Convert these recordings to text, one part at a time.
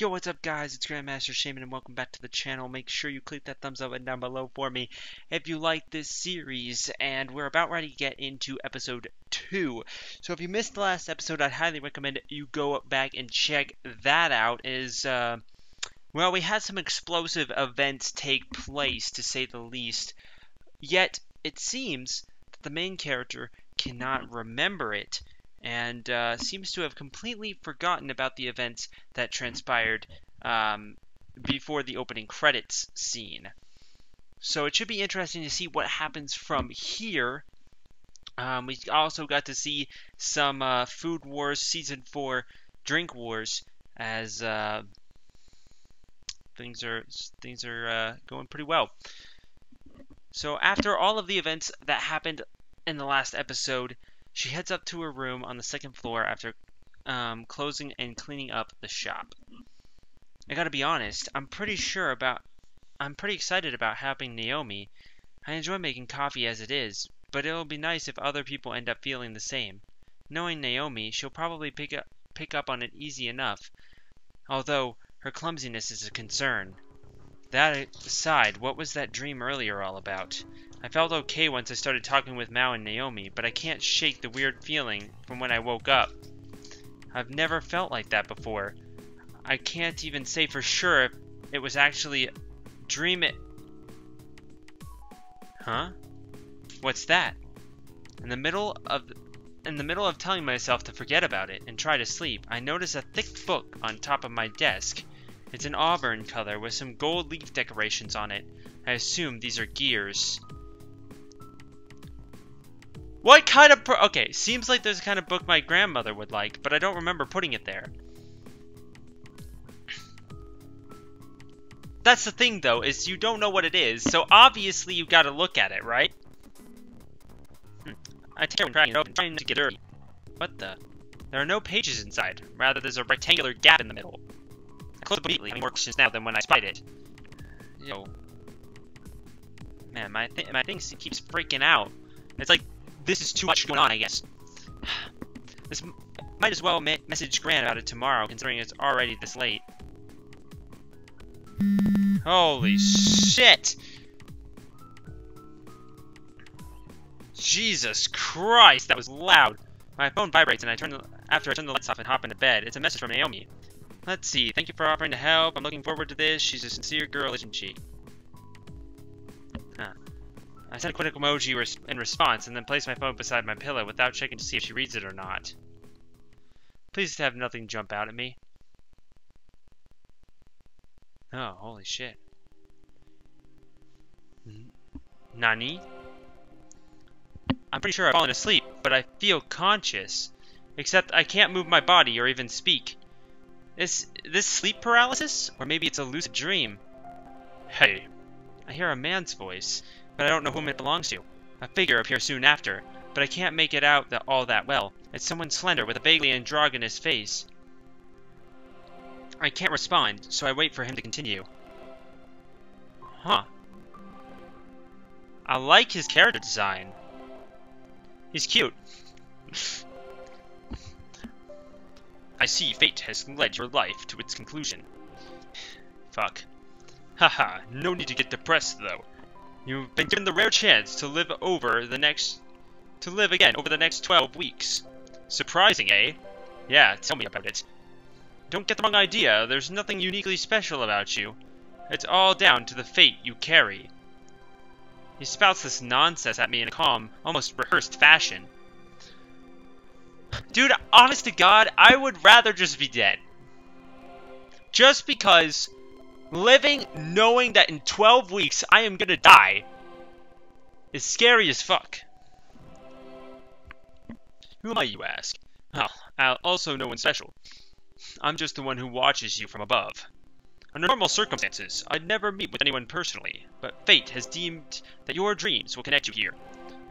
Yo, what's up guys, it's Grandmaster Shaymin and welcome back to the channel. Make sure you click that thumbs up button down below for me if you like this series. And we're about ready to get into episode 2. So if you missed the last episode, I'd highly recommend you go back and check that out. Well, we had some explosive events take place, to say the least. Yet, it seems that the main character cannot remember it. And seems to have completely forgotten about the events that transpired before the opening credits scene. So it should be interesting to see what happens from here. We also got to see some Food Wars Season 4 Drink Wars as things are going pretty well. So after all of the events that happened in the last episode, she heads up to her room on the second floor after closing and cleaning up the shop. I gotta be honest, I'm pretty excited about helping Naomi. I enjoy making coffee as it is, but it'll be nice if other people end up feeling the same. Knowing Naomi, she'll probably pick up on it easy enough, although her clumsiness is a concern. That aside, what was that dream earlier all about? I felt okay once I started talking with Mao and Naomi, but I can't shake the weird feeling from when I woke up. I've never felt like that before. I can't even say for sure if it was actually a dream. Huh? What's that? In the middle of telling myself to forget about it and try to sleep, I notice a thick book on top of my desk. It's an auburn color with some gold leaf decorations on it. I assume these are gears. What kind of okay, seems like there's a kind of book my grandmother would like, but I don't remember putting it there. That's the thing, though, is you don't know what it is, so obviously you gotta look at it, right? I tear and cracking it open, trying to get dirty. What the? There are no pages inside. Rather, there's a rectangular gap in the middle. I close the book immediately, having more questions now than when I spied it. Yo. Man, my thing keeps freaking out. It's like, this is too much going on, I guess. This might as well message Gran about it tomorrow, considering it's already this late. Holy shit! Jesus Christ, that was loud. My phone vibrates, and after I turn the lights off and hop into bed. It's a message from Naomi. Let's see. Thank you for offering to help. I'm looking forward to this. She's a sincere girl, isn't she? Huh. I sent a quick emoji in response, and then placed my phone beside my pillow without checking to see if she reads it or not. Please have nothing jump out at me. Oh, holy shit. Nani? I'm pretty sure I've fallen asleep, but I feel conscious. Except I can't move my body or even speak. Is this sleep paralysis? Or maybe it's a lucid dream? Hey. I hear a man's voice, but I don't know whom it belongs to. A figure appears soon after, but I can't make it out all that well. It's someone slender with a vaguely androgynous face. I can't respond, so I wait for him to continue. Huh. I like his character design. He's cute. I see fate has led your life to its conclusion. Fuck. Haha, no need to get depressed though. You've been given the rare chance to live again over the next 12 weeks. Surprising, eh? Yeah, tell me about it. Don't get the wrong idea, there's nothing uniquely special about you. It's all down to the fate you carry. He spouts this nonsense at me in a calm, almost rehearsed fashion. Dude, honest to God, I would rather just be dead. Just because living knowing that in 12 weeks I am gonna die is scary as fuck. Who am I, you ask? Well, I'm also no one special. I'm just the one who watches you from above. Under normal circumstances, I'd never meet with anyone personally, but fate has deemed that your dreams will connect you here.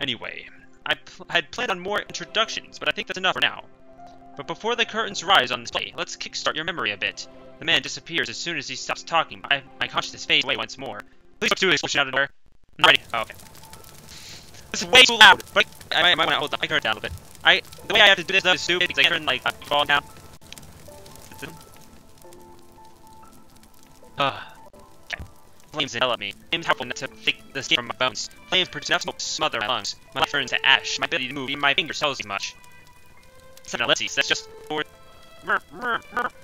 Anyway, I had planned on more introductions, but I think that's enough for now. But before the curtains rise on this play, let's kickstart your memory a bit. The man disappears as soon as he stops talking. My consciousness fades away once more. Please don't do an explosion out of nowhere. I'm not ready. Oh, okay. This is way too loud, but I might want to hold the mic down a little bit. The way I have to do this though is stupid because I turn like fall down. Ugh. Flames envelop me. Flames powerful enough to take the skin from my bones. Flames produce enough smoke to smother my lungs. My life turns to ash. My ability to move even my fingers tells you much. Let's see. That's just for...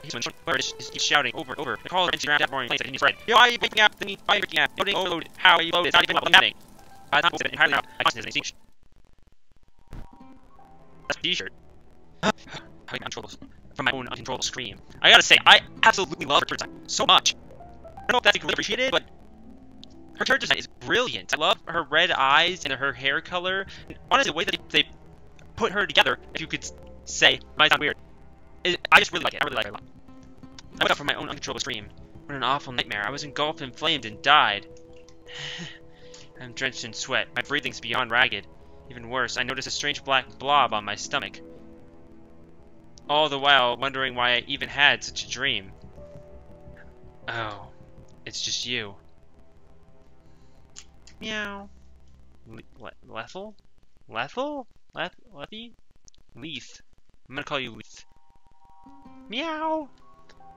He's shouting over and over. The caller enters around that roaring place that he spread. Why are you breaking out? Why are you breaking out? Loading, overload. How are you loaded? It's not even what's happening. By the time it's entirely out, I can't see anything. That's a t-shirt. From my own uncontrollable scream. I gotta say, I absolutely love her character design so much. I don't know if that's really appreciated, but her character design is brilliant. I love her red eyes and her hair color. And honestly, the way that they put her together, if you could say, might sound weird. I just really like it. I really like it a lot. I woke up from my own uncontrollable scream. What an awful nightmare. I was engulfed and flamed and died. I'm drenched in sweat. My breathing's beyond ragged. Even worse, I noticed a strange black blob on my stomach. All the while wondering why I even had such a dream. Oh, it's just you. Meow. Lethal? Lethal? Lethy? Leith. I'm gonna call you Leith. Meow.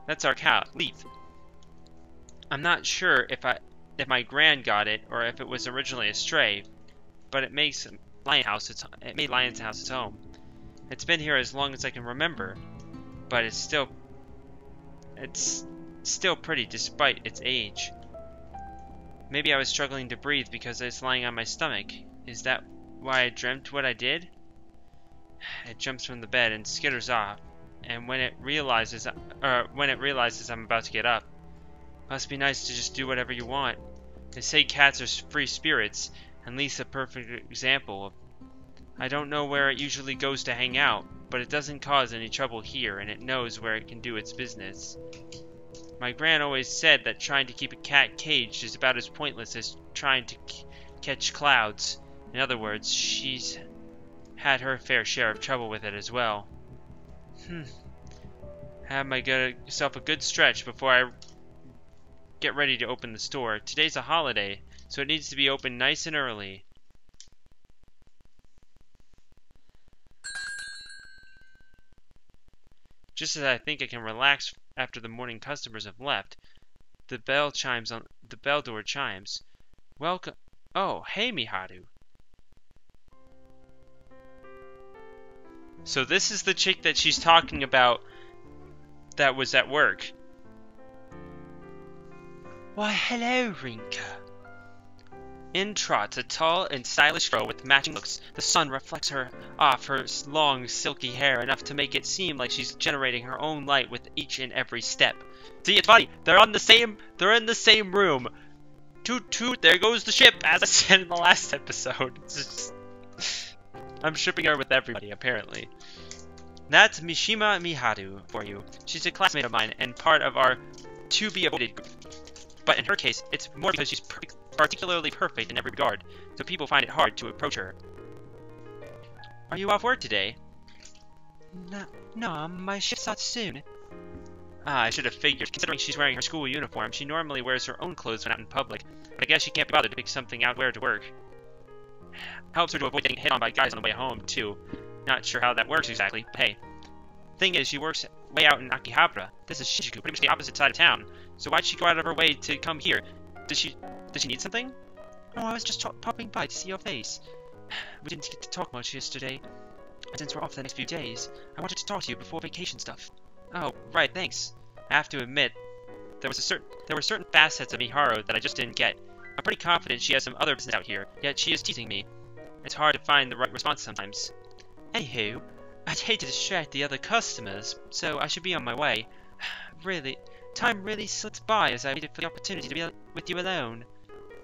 That's our cat, Leith. I'm not sure if my gran got it or if it was originally a stray, but it made Lion's house its home. It's been here as long as I can remember, but it's still pretty despite its age. Maybe I was struggling to breathe because I was lying on my stomach. Is that why I dreamt what I did? It jumps from the bed and skitters off, and when it realizes I'm about to get up, must be nice to just do whatever you want. They say cats are free spirits, and Leith's a perfect example. I don't know where it usually goes to hang out, but it doesn't cause any trouble here, and it knows where it can do its business. My gran always said that trying to keep a cat caged is about as pointless as trying to catch clouds. In other words, she's had her fair share of trouble with it as well. Have myself a good stretch before I get ready to open the store. Today's a holiday, so it needs to be open nice and early. Just as I think I can relax after the morning customers have left, the bell door chimes. Welcome. Oh, hey, Miharu. So this is the chick that she's talking about that was at work. Why, hello, Rinka. In trots a tall and stylish girl with matching looks. The sun reflects her off her long, silky hair enough to make it seem like she's generating her own light with each and every step. See, it's funny. They're in the same room. Toot toot, there goes the ship, as I said in the last episode. I'm shipping her with everybody, apparently. That's Mishima Miharu for you. She's a classmate of mine and part of our to-be-avoided group. But in her case, it's more because she's particularly perfect in every regard, so people find it hard to approach her. Are you off work today? No, my shift starts soon. I should have figured. Considering she's wearing her school uniform, she normally wears her own clothes when out in public, but I guess she can't be bothered to pick something out to wear to work. Helps her to avoid getting hit on by guys on the way home, too. Not sure how that works exactly, but hey. Thing is, she works way out in Akihabara. This is Shinjuku, pretty much the opposite side of town. So why'd she go out of her way to come here? Does she need something? No, I was just popping by to see your face. We didn't get to talk much yesterday. And since we're off the next few days, I wanted to talk to you before vacation stuff. Oh, right, thanks. I have to admit, there were certain facets of Miharu that I just didn't get. I'm pretty confident she has some other business out here, yet she is teasing me. It's hard to find the right response sometimes. Anywho, I'd hate to distract the other customers, so I should be on my way. Really, time really slips by as I waited for the opportunity to be with you alone.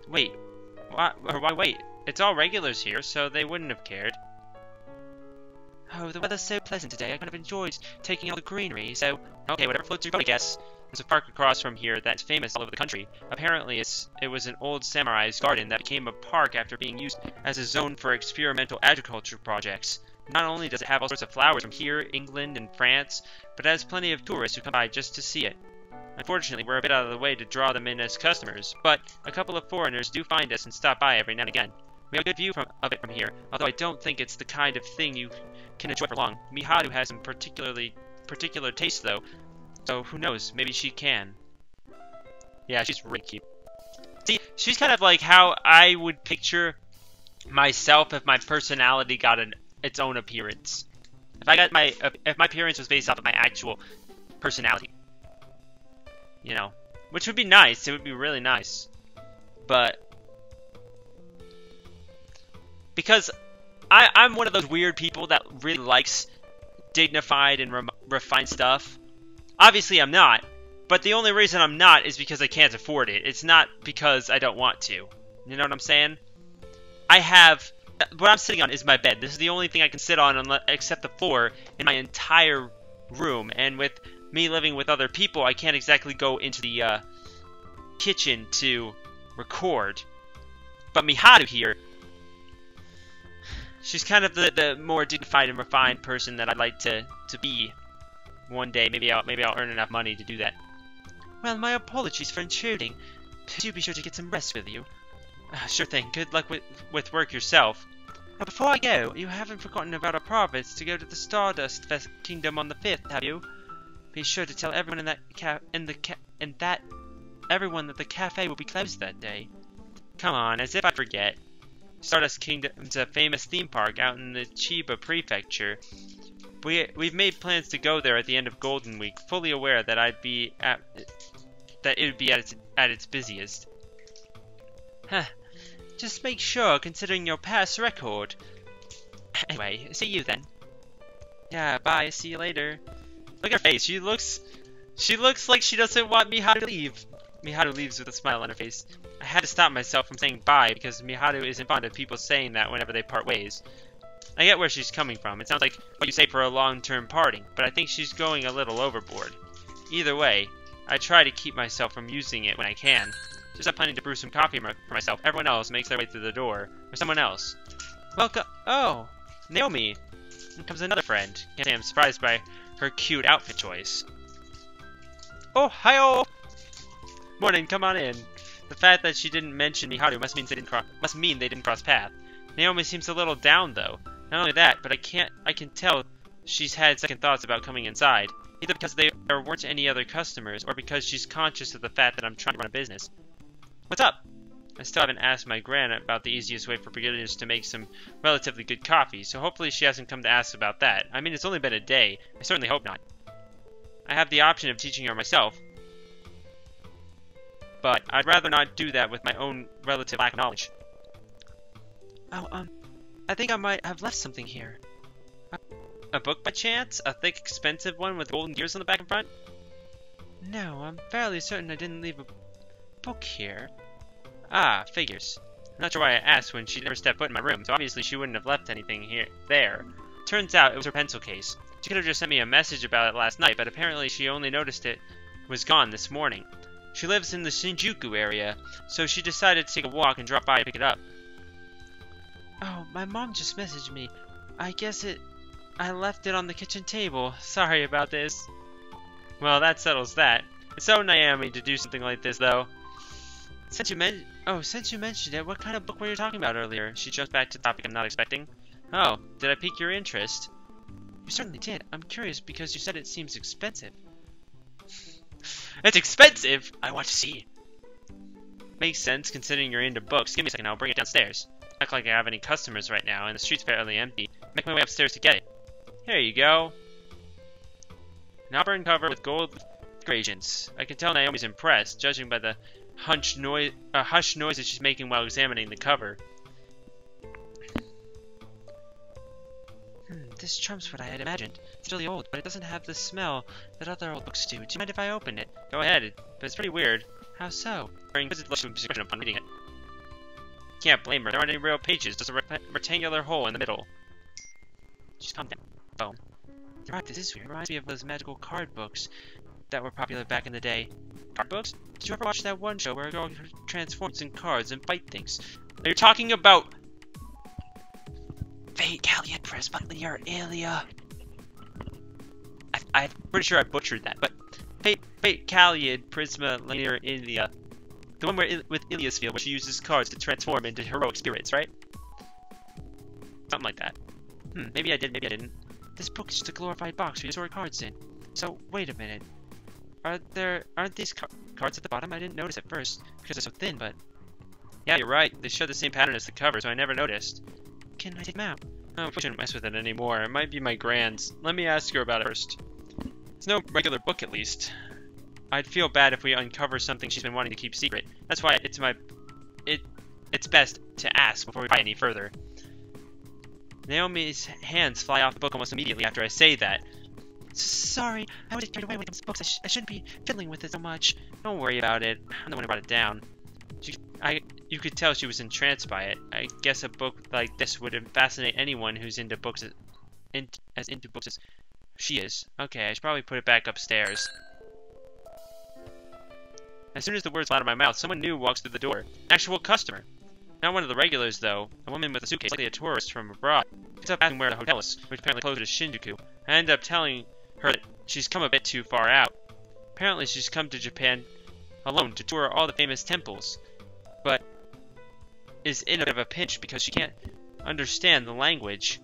Wait, why wait? It's all regulars here, so they wouldn't have cared. Oh, the weather's so pleasant today, I kind of enjoyed taking all the greenery, so... Okay, whatever floats your boat, I guess. There's a park across from here that's famous all over the country. Apparently, it was an old samurai's garden that became a park after being used as a zone for experimental agriculture projects. Not only does it have all sorts of flowers from here, England, and France, but it has plenty of tourists who come by just to see it. Unfortunately, we're a bit out of the way to draw them in as customers, but a couple of foreigners do find us and stop by every now and again. We have a good view of it from here, although I don't think it's the kind of thing you can enjoy for long. Miharu has some particular taste, though, so who knows, maybe she can. Yeah, she's really cute. See, she's kind of like how I would picture myself if my personality got its own appearance. If my appearance was based off of my actual personality. You know, which would be nice. It would be really nice. But because I'm one of those weird people that really likes dignified and refined stuff. Obviously, I'm not. But the only reason I'm not is because I can't afford it. It's not because I don't want to. You know what I'm saying? What I'm sitting on is my bed. This is the only thing I can sit on except the floor in my entire room. And with me living with other people, I can't exactly go into the kitchen to record. But Miharu here, she's kind of the more dignified and refined person that I'd like to be one day. Maybe I'll earn enough money to do that. Well, my apologies for intruding. Do be sure to get some rest with you. Sure thing. Good luck with work yourself. Now, before I go, you haven't forgotten about our promise to go to the Stardust Kingdom on the 5th, have you? Be sure to tell everyone everyone that the cafe will be closed that day. Come on, as if I forget. Stardust Kingdom's a famous theme park out in the Chiba Prefecture. We've made plans to go there at the end of Golden Week, fully aware that it would be at its busiest. Huh. Just make sure, considering your past record. Anyway, see you then. Yeah, bye. See you later. Look at her face. She looks like she doesn't want Miharu to leave. Miharu leaves with a smile on her face. I had to stop myself from saying bye because Miharu isn't fond of people saying that whenever they part ways. I get where she's coming from. It sounds like what you say for a long-term parting, but I think she's going a little overboard. Either way, I try to keep myself from using it when I can. Just I'm planning to brew some coffee for myself. Everyone else makes their way through the door. Or someone else. Welcome. Oh, Naomi. Here comes another friend. Can't say I'm surprised by her cute outfit choice. Oh, hi-oh! Morning, come on in. The fact that she didn't mention Miharu must mean they didn't cross paths. Naomi seems a little down though. Not only that, but I can tell she's had second thoughts about coming inside. Either because there weren't any other customers, or because she's conscious of the fact that I'm trying to run a business. What's up? I still haven't asked my gran about the easiest way for beginners to make some relatively good coffee, so hopefully she hasn't come to ask about that. I mean, it's only been a day. I certainly hope not. I have the option of teaching her myself, but I'd rather not do that with my own relative lack of knowledge. Oh, I think I might have left something here. A book by chance? A thick, expensive one with golden gears on the back and front? No, I'm fairly certain I didn't leave a book here. Ah, figures. I'm not sure why I asked when she never stepped foot in my room, so obviously she wouldn't have left anything there. Turns out it was her pencil case. She could have just sent me a message about it last night, but apparently she only noticed it was gone this morning. She lives in the Shinjuku area, so she decided to take a walk and drop by to pick it up. Oh, my mom just messaged me. I left it on the kitchen table. Sorry about this. Well, that settles that. It's so Naomi to do something like this, though. Since you mentioned it, what kind of book were you talking about earlier? She jumped back to the topic I'm not expecting. Oh, did I pique your interest? You certainly did. I'm curious because you said it seems expensive. It's expensive? I want to see. Makes sense considering you're into books. Give me a second, I'll bring it downstairs. Act like I have any customers right now, and the street's fairly empty. Make my way upstairs to get it. Here you go. An auburn cover with gold gradients. I can tell Naomi's impressed, judging by the hushed noises she's making while examining the cover. This trumps what I had imagined. It's really old, but it doesn't have the smell that other old books do. Do you mind if I open it? Go ahead, but it's pretty weird. How so? Wearing visited look upon reading it. Can't blame her. There aren't any real pages, just a rectangular hole in the middle. Just calm down. Phone. You're right, this is weird. It reminds me of those magical card books that were popular back in the day. Card books? Did you ever watch that one show where a girl transforms in cards and fight things? Are you talking about Fate, Callian, Prisma, Linear, Ilia? I'm pretty sure I butchered that, but Fate, Callian, Prisma, Linear, Ilia. The one with Ilia's field, where she uses cards to transform into heroic spirits, right? Something like that. Maybe I did, maybe I didn't. This book is just a glorified box for you to store cards in. So, wait a minute. Aren't these cards at the bottom? I didn't notice at first because they're so thin, but yeah, you're right. They show the same pattern as the cover, so I never noticed. Can I take them out? Oh, we shouldn't mess with it anymore. It might be my grand's. Let me ask her about it first. It's no regular book, at least. I'd feel bad if we uncover something she's been wanting to keep secret. That's why it's best to ask before we fight any further. Naomi's hands fly off the book almost immediately after I say that. Sorry, I was carried away when it comes to books. I shouldn't be fiddling with it so much. Don't worry about it. I'm the one who brought it down. You could tell she was entranced by it. I guess a book like this would fascinate anyone who's into books as into books as she is. Okay, I should probably put it back upstairs. As soon as the words fell out of my mouth, someone new walks through the door. An actual customer. Not one of the regulars, though. A woman with a suitcase, likely a tourist from abroad. She ends up asking where the hotel is, which apparently closed at Shinjuku. I end up telling her that she's come a bit too far out. Apparently she's come to Japan alone to tour all the famous temples, but is in a bit of a pinch because she can't understand the language.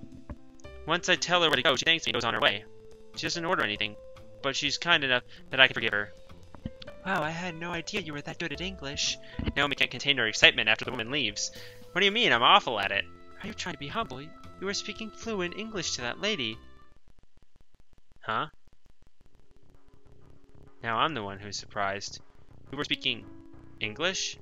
Once I tell her where to go, she thanks me and goes on her way. She doesn't order anything, but she's kind enough that I can forgive her. Wow, I had no idea you were that good at English. Naomi can't contain her excitement after the woman leaves. What do you mean? I'm awful at it. Are you trying to be humble? You were speaking fluent English to that lady. Huh? Now I'm the one who's surprised. We were speaking English?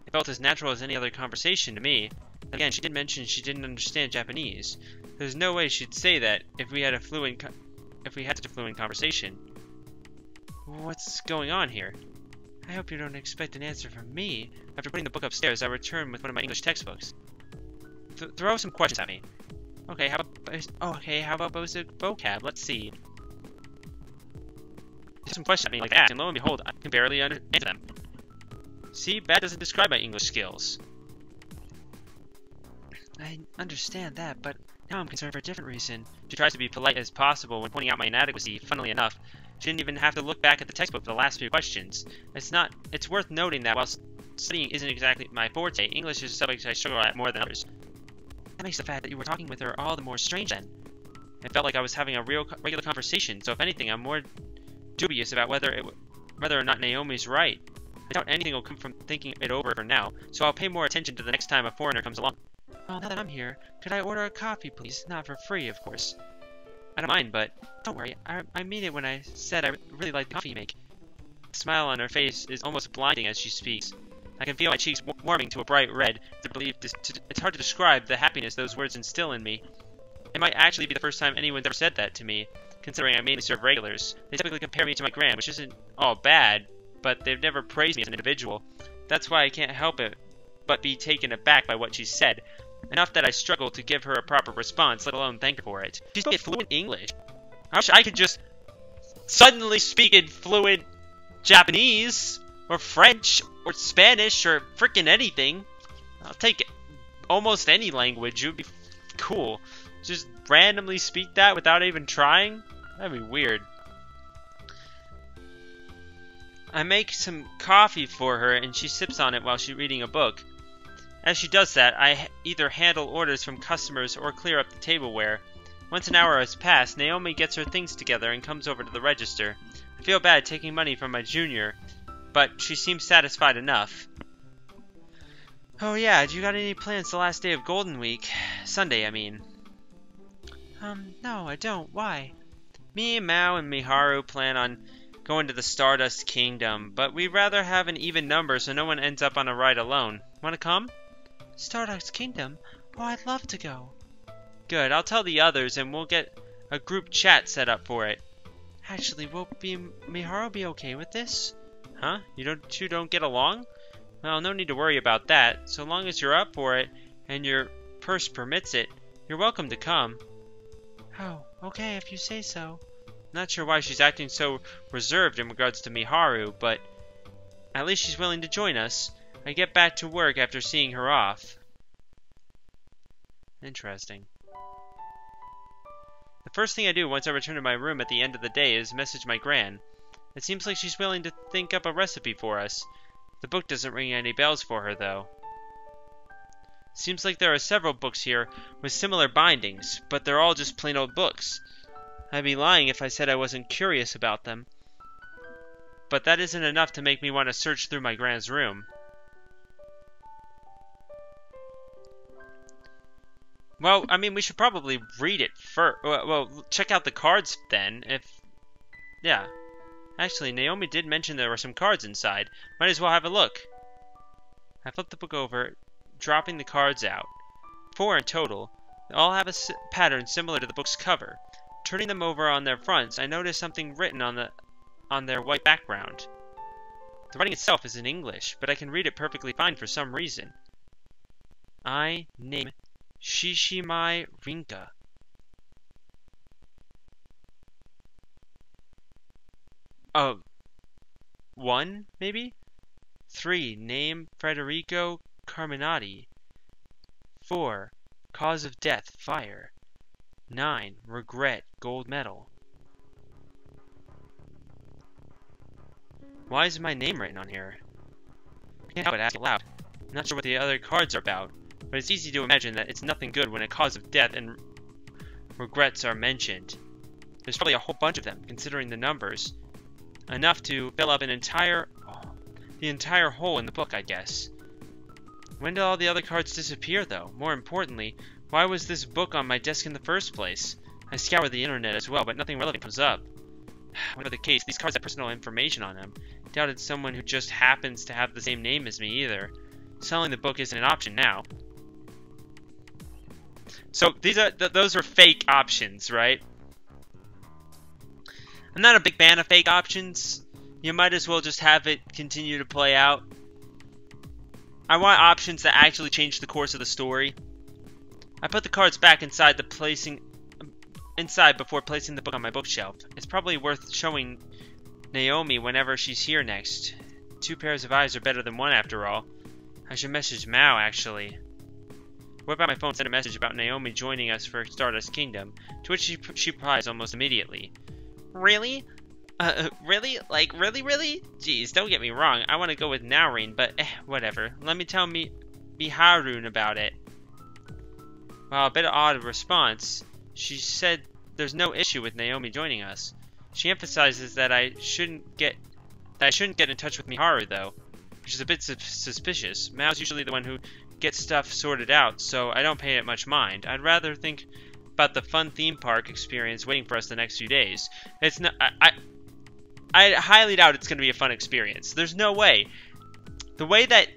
It felt as natural as any other conversation to me. Again, she did mention she didn't understand Japanese. There's no way she'd say that if we had such a fluent conversation. What's going on here? I hope you don't expect an answer from me. After putting the book upstairs, I returned with one of my English textbooks. Throw some questions at me. Okay, how about basic vocab? Let's see. Some questions at me like that, and lo and behold, I can barely answer them. See, bad doesn't describe my English skills. I understand that, but now I'm concerned for a different reason. She tries to be polite as possible when pointing out my inadequacy. Funnily enough, she didn't even have to look back at the textbook for the last few questions. It's worth noting that while studying isn't exactly my forte, English is a subject I struggle at more than others. That makes the fact that you were talking with her all the more strange then. It felt like I was having a regular conversation, so if anything, I'm more dubious about whether or not Naomi's right. I doubt anything will come from thinking it over for now, so I'll pay more attention to the next time a foreigner comes along. Well, now that I'm here, could I order a coffee, please? Not for free, of course. I don't mind, but don't worry, I mean it when I said I really like the coffee you make. The smile on her face is almost blinding as she speaks. I can feel my cheeks warming to a bright red. It's hard to describe the happiness those words instill in me. It might actually be the first time anyone's ever said that to me, considering I mainly serve regulars. They typically compare me to my grand, which isn't all bad, but they've never praised me as an individual. That's why I can't help it but be taken aback by what she said. Enough that I struggle to give her a proper response, let alone thank her for it. She spoke fluent English. I wish I could just suddenly speak in fluent Japanese, or French, or Spanish, or frickin' anything. I'll take almost any language. It would be cool. Just randomly speak that without even trying? That'd be weird. I make some coffee for her, and she sips on it while she's reading a book. As she does that, I either handle orders from customers or clear up the tableware. Once an hour has passed, Naomi gets her things together and comes over to the register. I feel bad taking money from my junior, but she seems satisfied enough. Oh yeah, do you got any plans the last day of Golden Week? Sunday, I mean. No, I don't. Why? Me, Mao, and Miharu plan on going to the Stardust Kingdom, but we'd rather have an even number so no one ends up on a ride alone. Wanna come? Stardust Kingdom? Oh, I'd love to go. Good, I'll tell the others and we'll get a group chat set up for it. Actually, will Miharu be okay with this? Huh? You two don't get along? Well, no need to worry about that. So long as you're up for it and your purse permits it, you're welcome to come. Oh, okay, if you say so. Not sure why she's acting so reserved in regards to Miharu, but at least she's willing to join us. I get back to work after seeing her off. Interesting. The first thing I do once I return to my room at the end of the day is message my gran. It seems like she's willing to think up a recipe for us. The book doesn't ring any bells for her, though. Seems like there are several books here with similar bindings, but they're all just plain old books. I'd be lying if I said I wasn't curious about them. but that isn't enough to make me want to search through my grand's room. Well, I mean, we should probably read it first. Well, check out the cards then, yeah. Actually, Naomi did mention there were some cards inside. Might as well have a look. I flipped the book over, dropping the cards out. 4 in total. They all have a pattern similar to the book's cover. Turning them over on their fronts, I noticed something written on their white background. The writing itself is in English, but I can read it perfectly fine for some reason. I name Shishimai Rinka. Oh, 1, maybe? 3, name Federico Carminati. 4, cause of death, fire. 9, regret, gold medal. Why is my name written on here? I can't help but ask it aloud. I'm not sure what the other cards are about, but it's easy to imagine that it's nothing good when a cause of death and regrets are mentioned. There's probably a whole bunch of them, considering the numbers. Enough to fill up the entire hole in the book, I guess. When did all the other cards disappear, though? More importantly, why was this book on my desk in the first place? I scoured the internet as well, but nothing relevant comes up. Whatever the case, these cards have personal information on them. Doubt it's someone who just happens to have the same name as me either. Selling the book isn't an option now. So those are fake options, right? I'm not a big fan of fake options. You might as well just have it continue to play out. I want options that actually change the course of the story. I put the cards back inside before placing the book on my bookshelf. It's probably worth showing Naomi whenever she's here next. 2 pairs of eyes are better than 1 after all. I should message Mao, actually. Whip out my phone and send a message about Naomi joining us for Stardust Kingdom, to which she replies almost immediately. Really? Really? Like, really? Jeez, don't get me wrong, I want to go with Naureen, but whatever. Let me tell Miharun about it. Well, a bit odd response. She said there's no issue with Naomi joining us. She emphasizes that I shouldn't get in touch with Miharu, though, which is a bit suspicious. Mao's usually the one who gets stuff sorted out, so I don't pay it much mind. I'd rather think about the fun theme park experience waiting for us the next few days. It's not. I highly doubt it's going to be a fun experience. There's no way. The way that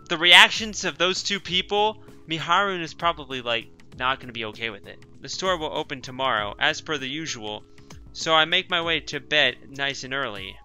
the reactions of those 2 people, Miharun is probably like not going to be okay with it. The store will open tomorrow, as per the usual, so I make my way to bed nice and early.